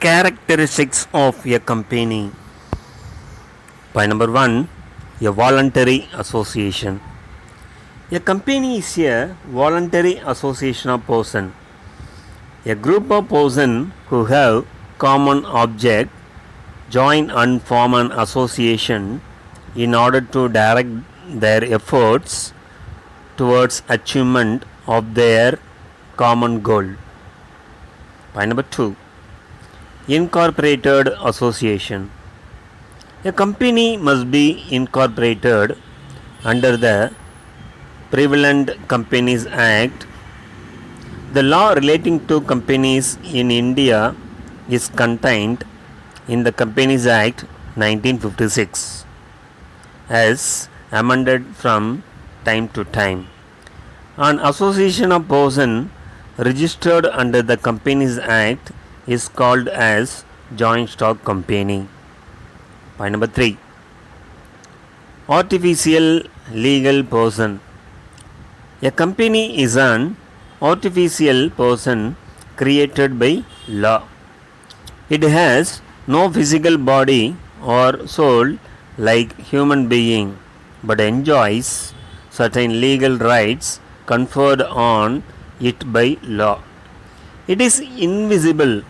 Characteristics of a company. Point number 1, a voluntary association. A company is a voluntary association of persons. A group of persons who have common object join and form an association in order to direct their efforts towards achievement of their common goal. Point number 2, incorporated association. A company must be incorporated under the Prevalent Companies Act. The law relating to companies in India is contained in the Companies Act 1956 as amended from time to time. An association of persons registered under the Companies Act is called as joint stock company. Point number 3, artificial legal person. A company is an artificial person created by law. It has no physical body or soul like human being, but enjoys certain legal rights conferred on it by law. It is invisible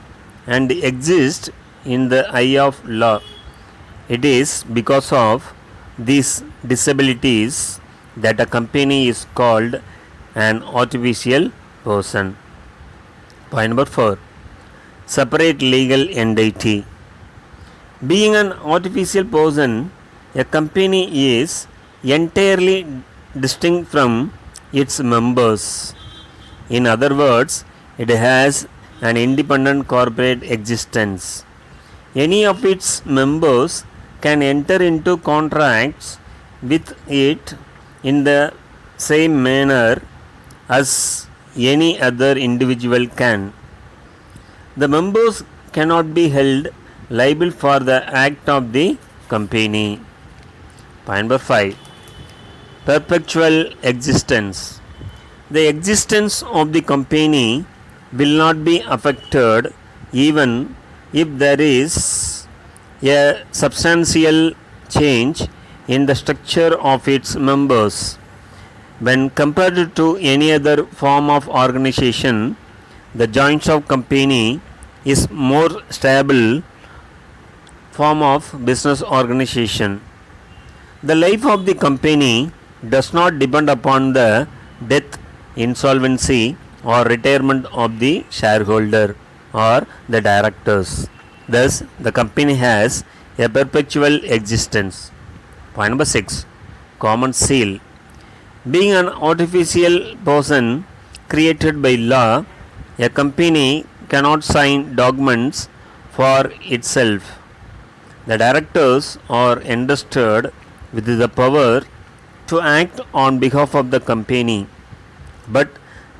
and exists in the eye of law. It is because of these disabilities that a company is called an artificial person. Point number 4, separate legal entity. Being an artificial person, a company is entirely distinct from its members. In other words, it has an independent corporate existence. Any of its members can enter into contracts with it in the same manner as any other individual can. The members cannot be held liable for the act of the company. Point number 5, perpetual existence. The existence of the company will not be affected even if there is a substantial change in the structure of its members. When compared to any other form of organization, the joint stock company is more stable form of business organization. The life of the company does not depend upon the death, insolvency or retirement of the shareholder or the directors. Thus, the company has a perpetual existence. Point number 6, common seal. Being an artificial person created by law, a company cannot sign documents for itself. The directors are entrusted with the power to act on behalf of the company, but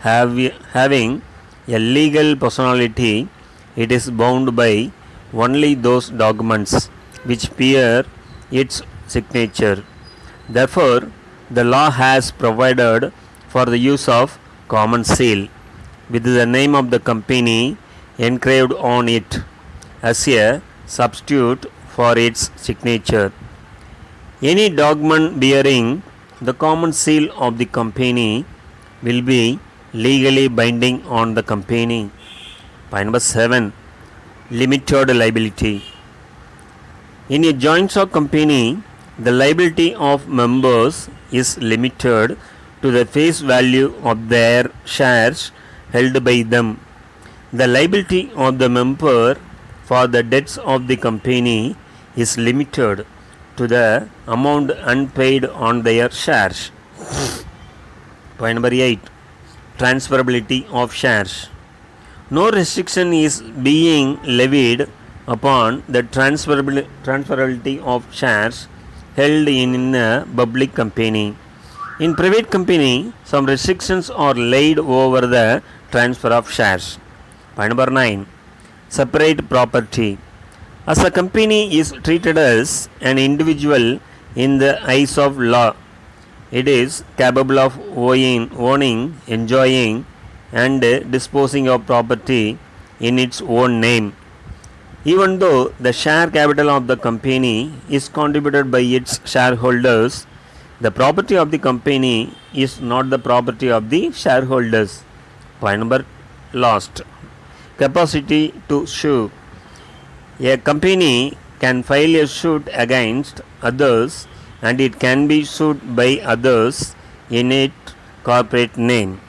having a legal personality, it is bound by only those documents which bear its signature. Therefore, the law has provided for the use of common seal with the name of the company engraved on it as a substitute for its signature. Any document bearing the common seal of the company will be legally binding on the company. Point number 7, limited liability. In a joint stock company, the liability of members is limited to the face value of their shares held by them. The liability of the member for the debts of the company is limited to the amount unpaid on their shares. Point number 8, transferability of shares. No restriction is being levied upon the transferability of shares held in a public company. In private company, some restrictions are laid over the transfer of shares. Point number 9, separate property. As a company is treated as an individual in the eyes of law, it is capable of owning, enjoying and disposing of property in its own name. Even though the share capital of the company is contributed by its shareholders, the property of the company is not the property of the shareholders. Point number lost. Capacity to sue. A company can file a suit against others and it can be sued by others in its corporate name.